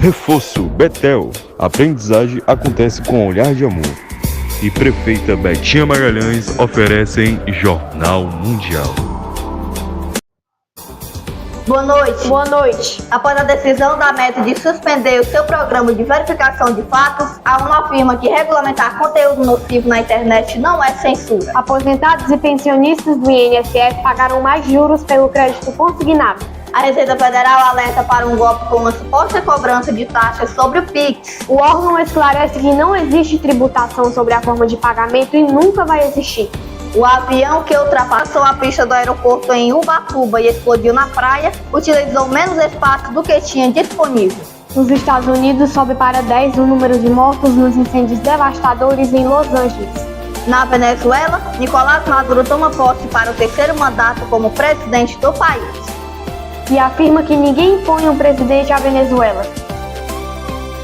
Reforço Betel. Aprendizagem acontece com olhar de amor. E Prefeita Betinha Magalhães oferecem Jornal Mundial. Boa noite. Boa noite. Após a decisão da Meta de suspender o seu programa de verificação de fatos, a ONU afirma que regulamentar conteúdo nocivo na internet não é censura. Aposentados e pensionistas do INSS pagaram mais juros pelo crédito consignado. A Receita Federal alerta para um golpe com uma suposta cobrança de taxas sobre o Pix. O órgão esclarece que não existe tributação sobre a forma de pagamento e nunca vai existir. O avião que ultrapassou a pista do aeroporto em Ubatuba e explodiu na praia utilizou menos espaço do que tinha disponível. Nos Estados Unidos, sobe para 10 o número de mortos nos incêndios devastadores em Los Angeles. Na Venezuela, Nicolás Maduro toma posse para o terceiro mandato como presidente do país. E afirma que ninguém impõe um presidente à Venezuela.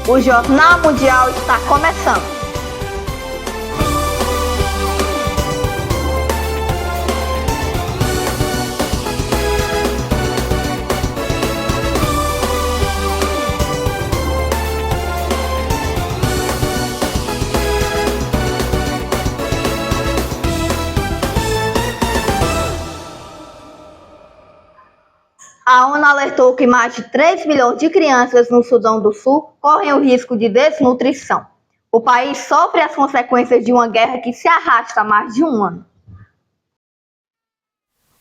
O Jornal Mundial está começando. A ONU alertou que mais de 3 milhões de crianças no Sudão do Sul correm o risco de desnutrição. O país sofre as consequências de uma guerra que se arrasta há mais de um ano.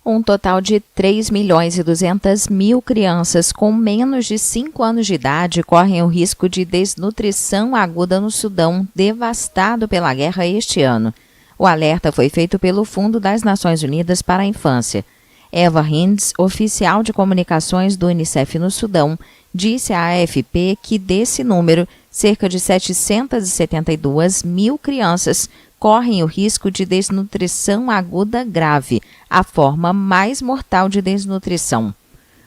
Um total de 3.200.000 crianças com menos de 5 anos de idade correm o risco de desnutrição aguda no Sudão, devastado pela guerra este ano. O alerta foi feito pelo Fundo das Nações Unidas para a Infância. Eva Hinds, oficial de comunicações do Unicef no Sudão, disse à AFP que desse número, cerca de 772.000 crianças correm o risco de desnutrição aguda grave, a forma mais mortal de desnutrição.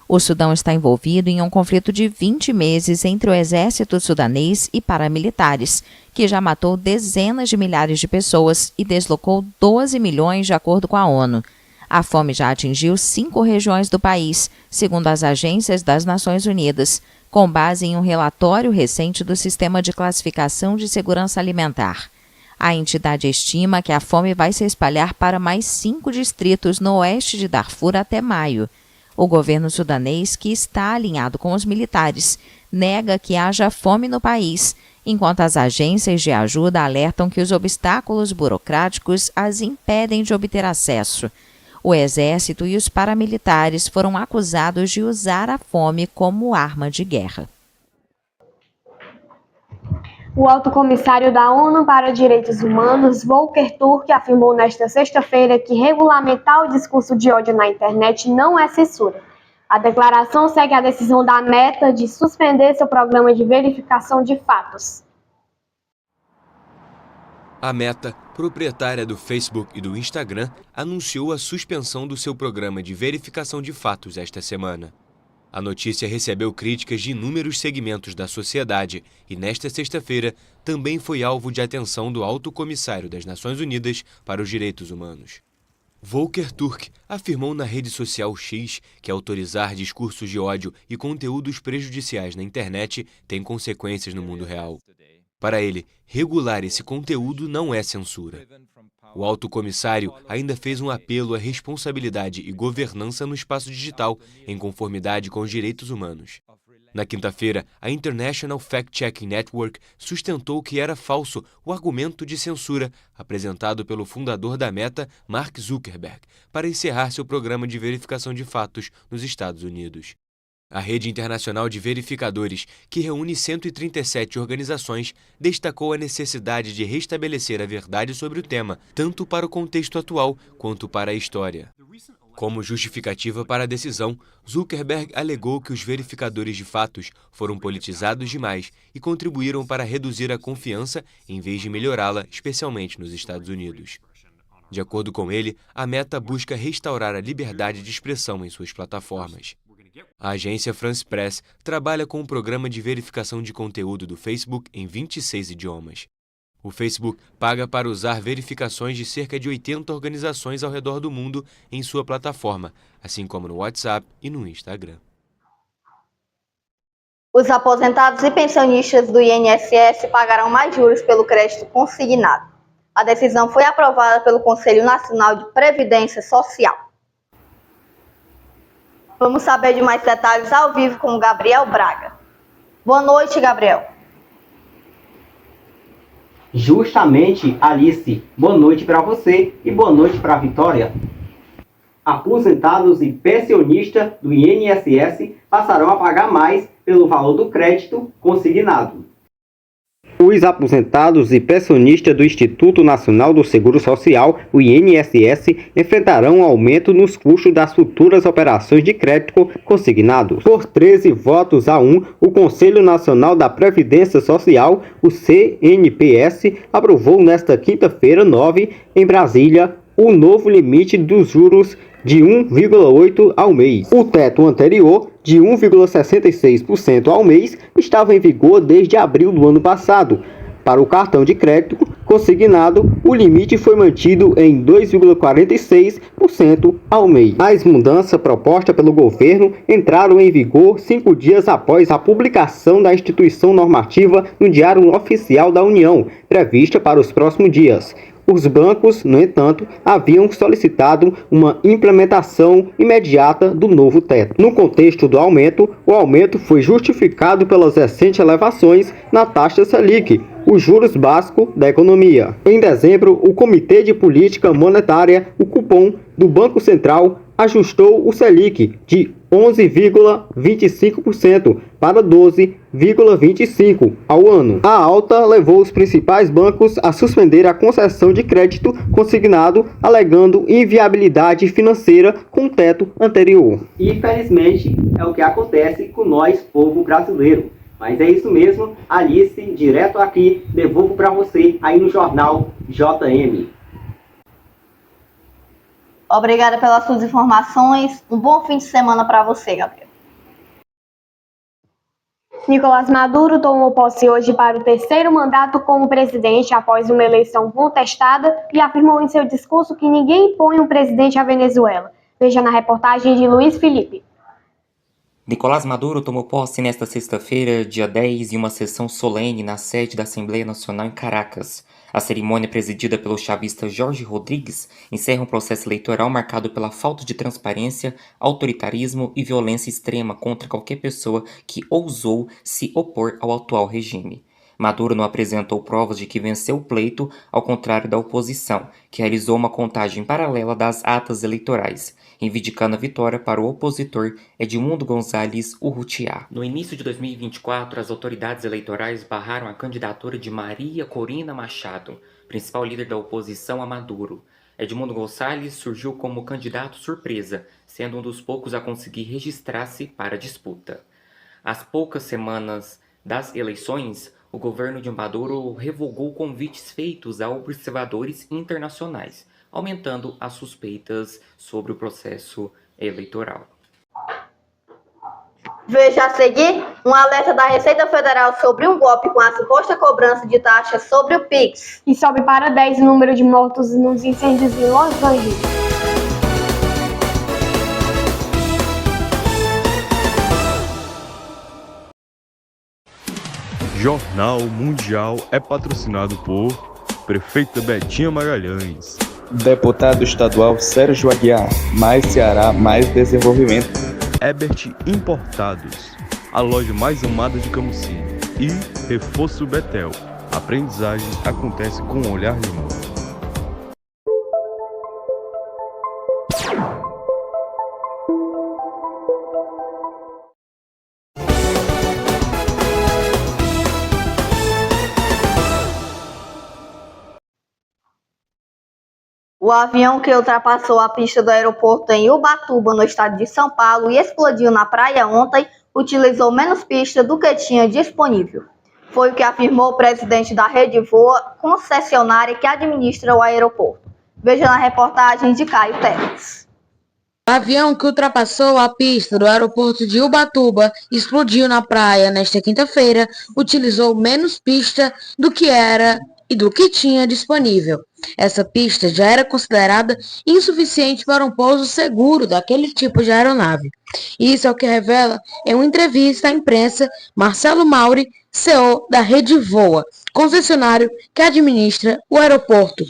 O Sudão está envolvido em um conflito de 20 meses entre o exército sudanês e paramilitares, que já matou dezenas de milhares de pessoas e deslocou 12 milhões, de acordo com a ONU. A fome já atingiu 5 regiões do país, segundo as agências das Nações Unidas, com base em um relatório recente do Sistema de Classificação de Segurança Alimentar. A entidade estima que a fome vai se espalhar para mais 5 distritos no oeste de Darfur até maio. O governo sudanês, que está alinhado com os militares, nega que haja fome no país, enquanto as agências de ajuda alertam que os obstáculos burocráticos as impedem de obter acesso. O exército e os paramilitares foram acusados de usar a fome como arma de guerra. O alto comissário da ONU para Direitos Humanos, Volker Turk, afirmou nesta sexta-feira que regulamentar o discurso de ódio na internet não é censura. A declaração segue a decisão da Meta de suspender seu programa de verificação de fatos. A Meta, proprietária do Facebook e do Instagram, anunciou a suspensão do seu programa de verificação de fatos esta semana. A notícia recebeu críticas de inúmeros segmentos da sociedade e, nesta sexta-feira, também foi alvo de atenção do Alto Comissário das Nações Unidas para os Direitos Humanos. Volker Turk afirmou na rede social X que autorizar discursos de ódio e conteúdos prejudiciais na internet tem consequências no mundo real. Para ele, regular esse conteúdo não é censura. O alto comissário ainda fez um apelo à responsabilidade e governança no espaço digital, em conformidade com os direitos humanos. Na quinta-feira, a International Fact-Checking Network sustentou que era falso o argumento de censura apresentado pelo fundador da Meta, Mark Zuckerberg, para encerrar seu programa de verificação de fatos nos Estados Unidos. A Rede Internacional de Verificadores, que reúne 137 organizações, destacou a necessidade de restabelecer a verdade sobre o tema, tanto para o contexto atual quanto para a história. Como justificativa para a decisão, Zuckerberg alegou que os verificadores de fatos foram politizados demais e contribuíram para reduzir a confiança em vez de melhorá-la, especialmente nos Estados Unidos. De acordo com ele, a Meta busca restaurar a liberdade de expressão em suas plataformas. A agência France Press trabalha com um programa de verificação de conteúdo do Facebook em 26 idiomas. O Facebook paga para usar verificações de cerca de 80 organizações ao redor do mundo em sua plataforma, assim como no WhatsApp e no Instagram. Os aposentados e pensionistas do INSS pagarão mais juros pelo crédito consignado. A decisão foi aprovada pelo Conselho Nacional de Previdência Social. Vamos saber de mais detalhes ao vivo com o Gabriel Braga. Boa noite, Gabriel. Justamente, Alice, boa noite para você e boa noite para a Vitória. Aposentados e pensionistas do INSS passarão a pagar mais pelo valor do crédito consignado. Os aposentados e pensionistas do Instituto Nacional do Seguro Social, o INSS, enfrentarão um aumento nos custos das futuras operações de crédito consignado. Por 13 votos a 1, o Conselho Nacional da Previdência Social, o CNPS, aprovou nesta quinta-feira 9, em Brasília, o novo limite dos juros de 1,8% ao mês. O teto anterior, de 1,66% ao mês, estava em vigor desde abril do ano passado. Para o cartão de crédito consignado, o limite foi mantido em 2,46% ao mês. As mudanças propostas pelo governo entraram em vigor 5 dias após a publicação da instituição normativa no Diário Oficial da União, prevista para os próximos dias. Os bancos, no entanto, haviam solicitado uma implementação imediata do novo teto. No contexto do aumento, o aumento foi justificado pelas recentes elevações na taxa Selic, os juros básicos da economia. Em dezembro, o Comitê de Política Monetária, o Copom, do Banco Central, ajustou o Selic de 11,25% para 12,25% ao ano. A alta levou os principais bancos a suspender a concessão de crédito consignado, alegando inviabilidade financeira com o teto anterior. Infelizmente, é o que acontece com nós, povo brasileiro. Mas é isso mesmo, Alice, direto aqui, devolvo para você aí no Jornal JM. Obrigada pelas suas informações. Um bom fim de semana para você, Gabriel. Nicolás Maduro tomou posse hoje para o terceiro mandato como presidente após uma eleição contestada e afirmou em seu discurso que ninguém impõe um presidente à Venezuela. Veja na reportagem de Luiz Felipe. Nicolás Maduro tomou posse nesta sexta-feira, dia 10, em uma sessão solene na sede da Assembleia Nacional em Caracas. A cerimônia, presidida pelo chavista Jorge Rodrigues, encerra um processo eleitoral marcado pela falta de transparência, autoritarismo e violência extrema contra qualquer pessoa que ousou se opor ao atual regime. Maduro não apresentou provas de que venceu o pleito, ao contrário da oposição, que realizou uma contagem paralela das atas eleitorais, reivindicando a vitória para o opositor Edmundo González Urrutia. No início de 2024, as autoridades eleitorais barraram a candidatura de Maria Corina Machado, principal líder da oposição a Maduro. Edmundo González surgiu como candidato surpresa, sendo um dos poucos a conseguir registrar-se para a disputa. Às poucas semanas das eleições, o governo de Maduro revogou convites feitos a observadores internacionais, aumentando as suspeitas sobre o processo eleitoral. Veja a seguir um alerta da Receita Federal sobre um golpe com a suposta cobrança de taxas sobre o Pix. E sobe para 10 o número de mortos nos incêndios em Los Angeles. Jornal Mundial é patrocinado por Prefeita Betinha Magalhães, Deputado Estadual Sérgio Aguiar, mais Ceará, mais desenvolvimento. Ebert Importados, a loja mais amada de Camusim, e Reforço Betel. A aprendizagem acontece com um olhar de amor. O avião que ultrapassou a pista do aeroporto em Ubatuba, no estado de São Paulo, e explodiu na praia ontem, utilizou menos pista do que tinha disponível. Foi o que afirmou o presidente da Rede Voa, concessionária que administra o aeroporto. Veja na reportagem de Caio Teles. O avião que ultrapassou a pista do aeroporto de Ubatuba explodiu na praia nesta quinta-feira, utilizou menos pista do que era e do que tinha disponível. Essa pista já era considerada insuficiente para um pouso seguro daquele tipo de aeronave. Isso é o que revela em uma entrevista à imprensa Marcelo Mauri, CEO da Rede Voa, concessionário que administra o aeroporto.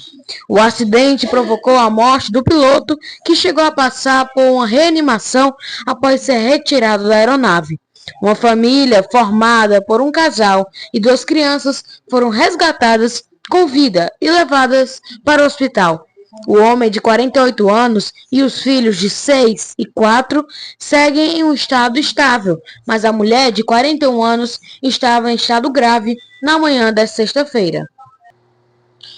O acidente provocou a morte do piloto, que chegou a passar por uma reanimação após ser retirado da aeronave. Uma família formada por um casal e 2 crianças foram resgatadas com vida e levadas para o hospital. O homem de 48 anos e os filhos de 6 e 4 seguem em um estado estável, mas a mulher de 41 anos estava em estado grave na manhã desta sexta-feira.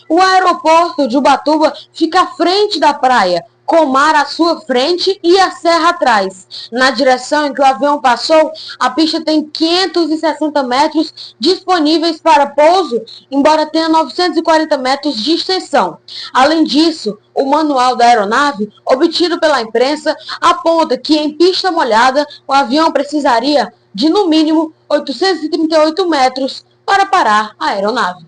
O aeroporto de Ubatuba fica à frente da praia, com o mar à sua frente e a serra atrás. Na direção em que o avião passou, a pista tem 560 metros disponíveis para pouso, embora tenha 940 metros de extensão. Além disso, o manual da aeronave, obtido pela imprensa, aponta que em pista molhada o avião precisaria de no mínimo 838 metros para parar a aeronave.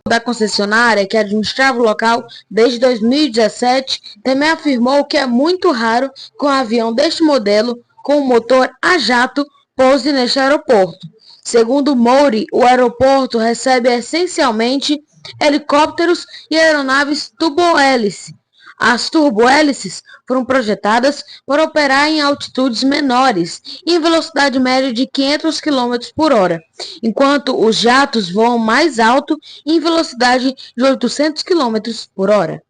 Da concessionária, que administrava o local desde 2017, também afirmou que é muito raro que um avião deste modelo, com motor a jato, pouse neste aeroporto. Segundo Mouri, o aeroporto recebe essencialmente helicópteros e aeronaves turbohélice. As turbohélices foram projetadas para operar em altitudes menores e em velocidade média de 500 km por hora, enquanto os jatos voam mais alto em velocidade de 800 km por hora.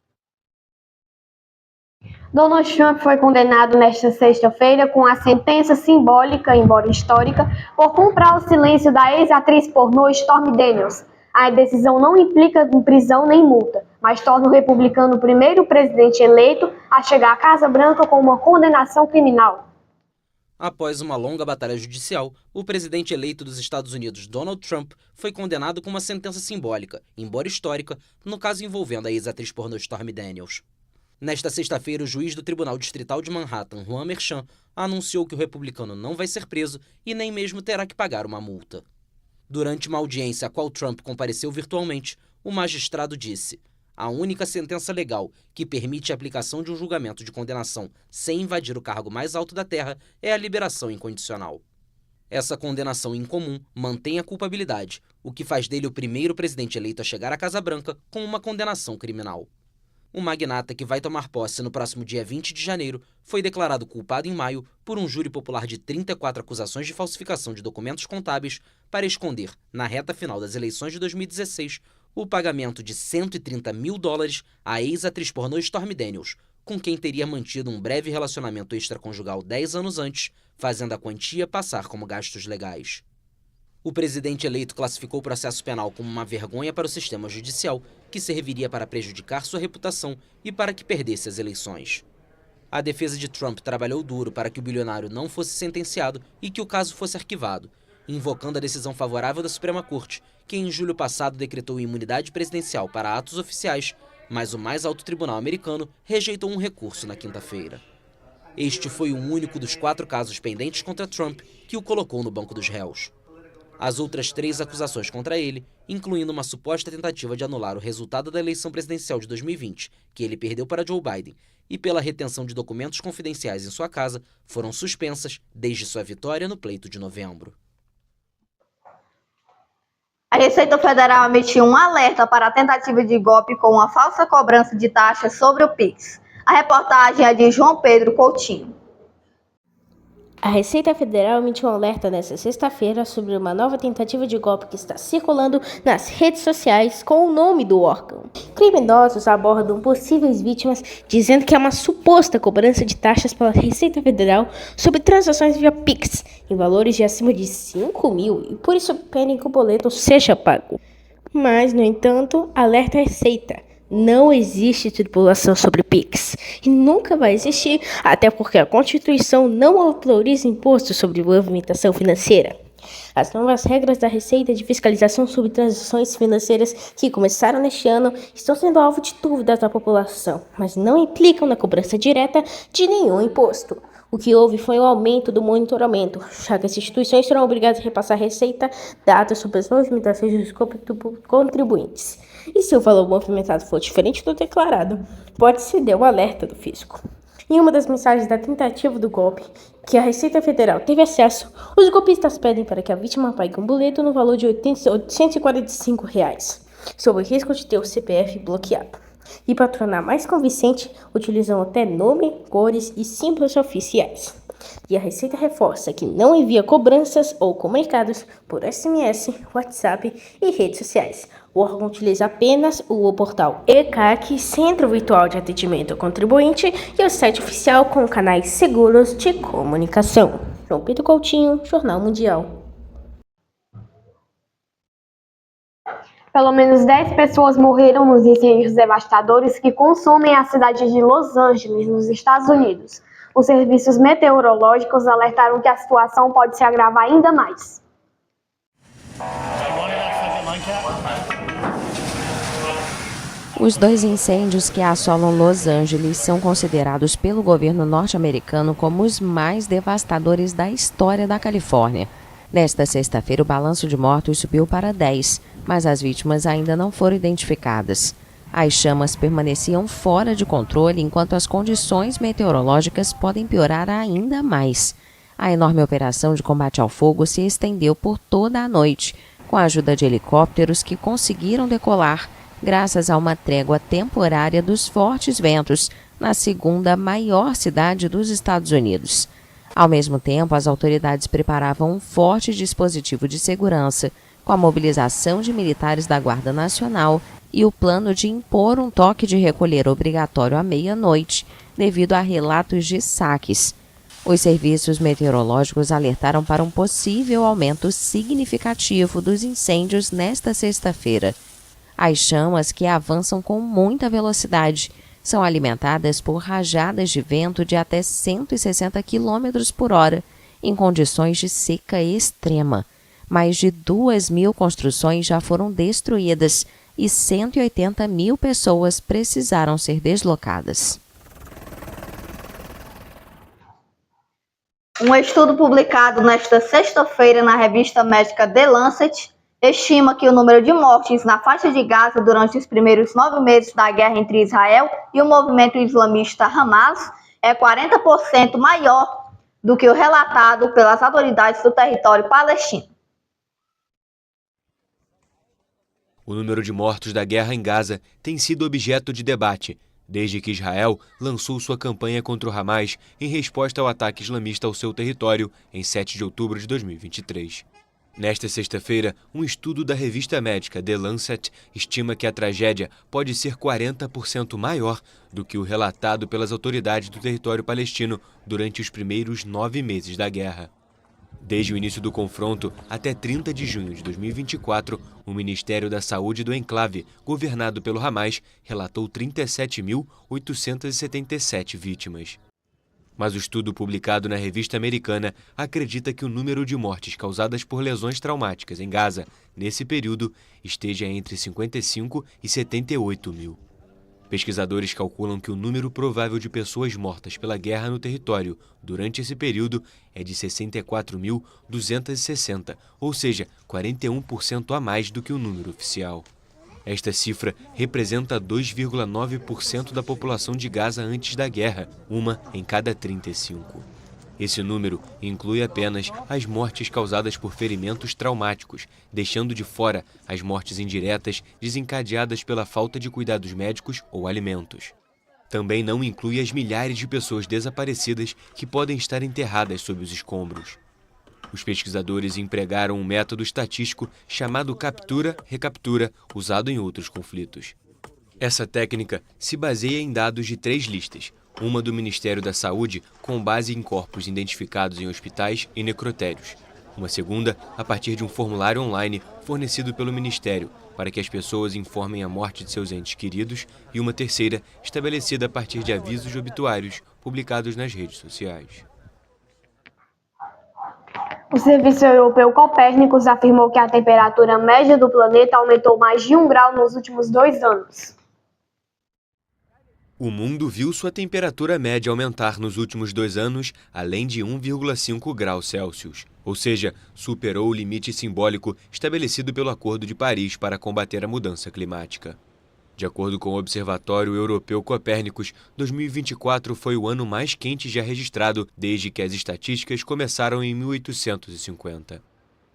Donald Trump foi condenado nesta sexta-feira com a sentença simbólica, embora histórica, por comprar o silêncio da ex-atriz pornô Stormy Daniels. A decisão não implica prisão nem multa, mas torna o republicano o primeiro presidente eleito a chegar à Casa Branca com uma condenação criminal. Após uma longa batalha judicial, o presidente eleito dos Estados Unidos, Donald Trump, foi condenado com uma sentença simbólica, embora histórica, no caso envolvendo a ex-atriz pornô Stormy Daniels. Nesta sexta-feira, o juiz do Tribunal Distrital de Manhattan, Juan Merchan, anunciou que o republicano não vai ser preso e nem mesmo terá que pagar uma multa. Durante uma audiência a qual Trump compareceu virtualmente, o magistrado disse: a única sentença legal que permite a aplicação de um julgamento de condenação sem invadir o cargo mais alto da terra é a liberação incondicional. Essa condenação incomum mantém a culpabilidade, o que faz dele o primeiro presidente eleito a chegar à Casa Branca com uma condenação criminal. O magnata, que vai tomar posse no próximo dia 20 de janeiro, foi declarado culpado em maio por um júri popular de 34 acusações de falsificação de documentos contábeis para esconder, na reta final das eleições de 2016, o pagamento de $130 mil à ex-atriz pornô Stormy Daniels, com quem teria mantido um breve relacionamento extraconjugal 10 anos antes, fazendo a quantia passar como gastos legais. O presidente eleito classificou o processo penal como uma vergonha para o sistema judicial, que serviria para prejudicar sua reputação e para que perdesse as eleições. A defesa de Trump trabalhou duro para que o bilionário não fosse sentenciado e que o caso fosse arquivado, invocando a decisão favorável da Suprema Corte, que em julho passado decretou imunidade presidencial para atos oficiais, mas o mais alto tribunal americano rejeitou um recurso na quinta-feira. Este foi o único dos 4 casos pendentes contra Trump que o colocou no banco dos réus. As outras 3 acusações contra ele, incluindo uma suposta tentativa de anular o resultado da eleição presidencial de 2020, que ele perdeu para Joe Biden, e pela retenção de documentos confidenciais em sua casa, foram suspensas desde sua vitória no pleito de novembro. A Receita Federal emitiu um alerta para a tentativa de golpe com uma falsa cobrança de taxas sobre o Pix. A reportagem é de João Pedro Coutinho. A Receita Federal emitiu um alerta nesta sexta-feira sobre uma nova tentativa de golpe que está circulando nas redes sociais com o nome do órgão. Criminosos abordam possíveis vítimas dizendo que é uma suposta cobrança de taxas pela Receita Federal sobre transações via Pix em valores de acima de 5 mil e por isso pedem que o boleto seja pago. Mas, no entanto, alerta a Receita. Não existe tribulação sobre Pix e nunca vai existir, até porque a Constituição não autoriza imposto sobre movimentação financeira. As novas regras da Receita de fiscalização sobre transações financeiras que começaram neste ano estão sendo alvo de dúvidas da população, mas não implicam na cobrança direta de nenhum imposto. O que houve foi um aumento do monitoramento, já que as instituições serão obrigadas a repassar a Receita dados sobre as movimentações dos contribuintes. E se o valor movimentado for diferente do declarado, pode ceder o alerta do fisco. Em uma das mensagens da tentativa do golpe, que a Receita Federal teve acesso, os golpistas pedem para que a vítima pague um boleto no valor de R$ 845, sob o risco de ter o CPF bloqueado. E para tornar mais convincente, utilizam até nome, cores e símbolos oficiais. E a Receita reforça que não envia cobranças ou comunicados por SMS, WhatsApp e redes sociais. O órgão utiliza apenas o portal ECAC, Centro Virtual de Atendimento ao Contribuinte, e o site oficial com canais seguros de comunicação. João Pedro Coutinho, Jornal Mundial. Pelo menos 10 pessoas morreram nos incêndios devastadores que consomem a cidade de Los Angeles, nos Estados Unidos. Os serviços meteorológicos alertaram que a situação pode se agravar ainda mais. Os 2 incêndios que assolam Los Angeles são considerados pelo governo norte-americano como os mais devastadores da história da Califórnia. Nesta sexta-feira, o balanço de mortos subiu para 10, mas as vítimas ainda não foram identificadas. As chamas permaneciam fora de controle enquanto as condições meteorológicas podem piorar ainda mais. A enorme operação de combate ao fogo se estendeu por toda a noite, com a ajuda de helicópteros que conseguiram decolar graças a uma trégua temporária dos fortes ventos na segunda maior cidade dos Estados Unidos. Ao mesmo tempo, as autoridades preparavam um forte dispositivo de segurança, com a mobilização de militares da Guarda Nacional e o plano de impor um toque de recolher obrigatório à meia-noite, devido a relatos de saques. Os serviços meteorológicos alertaram para um possível aumento significativo dos incêndios nesta sexta-feira. As chamas, que avançam com muita velocidade, são alimentadas por rajadas de vento de até 160 km por hora, em condições de seca extrema. Mais de 2.000 construções já foram destruídas e 180 mil pessoas precisaram ser deslocadas. Um estudo publicado nesta sexta-feira na revista médica The Lancet estima que o número de mortes na faixa de Gaza durante os primeiros 9 meses da guerra entre Israel e o movimento islamista Hamas é 40% maior do que o relatado pelas autoridades do território palestino. O número de mortos da guerra em Gaza tem sido objeto de debate, desde que Israel lançou sua campanha contra o Hamas em resposta ao ataque islamista ao seu território em 7 de outubro de 2023. Nesta sexta-feira, um estudo da revista médica The Lancet estima que a tragédia pode ser 40% maior do que o relatado pelas autoridades do território palestino durante os primeiros 9 meses da guerra. Desde o início do confronto até 30 de junho de 2024, o Ministério da Saúde do enclave, governado pelo Hamas, relatou 37.877 vítimas. Mas o estudo publicado na revista americana acredita que o número de mortes causadas por lesões traumáticas em Gaza, nesse período, esteja entre 55 e 78 mil. Pesquisadores calculam que o número provável de pessoas mortas pela guerra no território durante esse período é de 64.260, ou seja, 41% a mais do que o número oficial. Esta cifra representa 2,9% da população de Gaza antes da guerra, uma em cada 35. Esse número inclui apenas as mortes causadas por ferimentos traumáticos, deixando de fora as mortes indiretas desencadeadas pela falta de cuidados médicos ou alimentos. Também não inclui as milhares de pessoas desaparecidas que podem estar enterradas sob os escombros. Os pesquisadores empregaram um método estatístico chamado captura-recaptura, usado em outros conflitos. Essa técnica se baseia em dados de 3 listas, uma do Ministério da Saúde, com base em corpos identificados em hospitais e necrotérios. Uma segunda, a partir de um formulário online fornecido pelo Ministério, para que as pessoas informem a morte de seus entes queridos, e uma terceira, estabelecida a partir de avisos de obituários publicados nas redes sociais. O Serviço Europeu Copérnicos afirmou que a temperatura média do planeta aumentou mais de 1 grau nos últimos 2 anos. O mundo viu sua temperatura média aumentar nos últimos 2 anos, além de 1,5 graus Celsius, ou seja, superou o limite simbólico estabelecido pelo Acordo de Paris para combater a mudança climática. De acordo com o Observatório Europeu Copérnicos, 2024 foi o ano mais quente já registrado desde que as estatísticas começaram em 1850.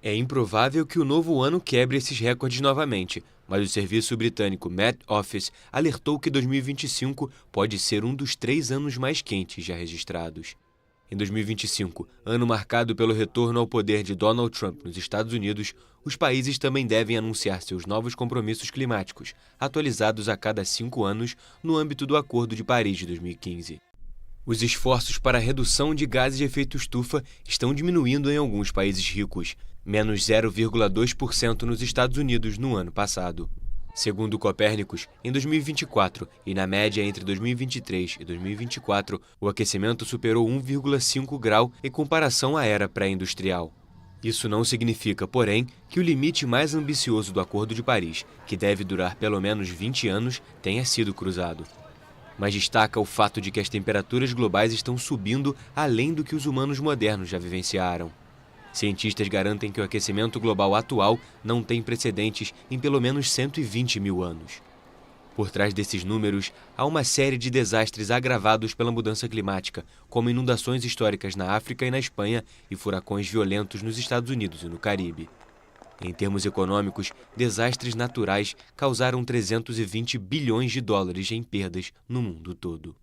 É improvável que o novo ano quebre esses recordes novamente, mas o serviço britânico Met Office alertou que 2025 pode ser um dos 3 anos mais quentes já registrados. Em 2025, ano marcado pelo retorno ao poder de Donald Trump nos Estados Unidos, os países também devem anunciar seus novos compromissos climáticos, atualizados a cada 5 anos no âmbito do Acordo de Paris de 2015. Os esforços para a redução de gases de efeito estufa estão diminuindo em alguns países ricos, menos 0,2% nos Estados Unidos no ano passado. Segundo Copérnicos, em 2024 e na média entre 2023 e 2024, o aquecimento superou 1,5 grau em comparação à era pré-industrial. Isso não significa, porém, que o limite mais ambicioso do Acordo de Paris, que deve durar pelo menos 20 anos, tenha sido cruzado. Mas destaca o fato de que as temperaturas globais estão subindo além do que os humanos modernos já vivenciaram. Cientistas garantem que o aquecimento global atual não tem precedentes em pelo menos 120 mil anos. Por trás desses números, há uma série de desastres agravados pela mudança climática, como inundações históricas na África e na Espanha e furacões violentos nos Estados Unidos e no Caribe. Em termos econômicos, desastres naturais causaram 320 bilhões de dólares em perdas no mundo todo.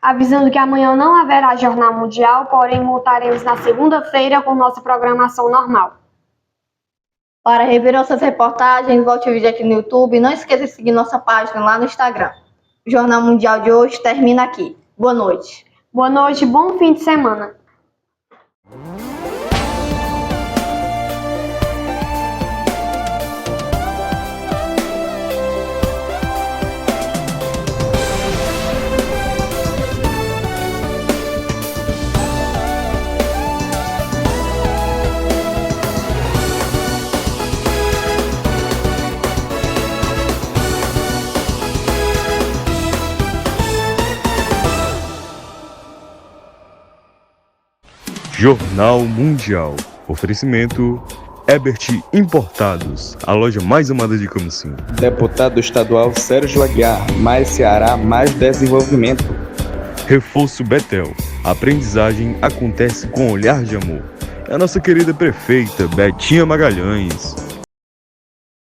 Avisando que amanhã não haverá Jornal Mundial, porém voltaremos na segunda-feira com nossa programação normal. Para rever nossas reportagens, volte o vídeo aqui no YouTube e não esqueça de seguir nossa página lá no Instagram. O Jornal Mundial de hoje termina aqui. Boa noite. Boa noite, bom fim de semana. Jornal Mundial. Oferecimento Ebert Importados, a loja mais amada de Camusim. Deputado estadual Sérgio Aguiar, mais Ceará, mais desenvolvimento. Reforço Betel. A aprendizagem acontece com olhar de amor. É a nossa querida prefeita Betinha Magalhães.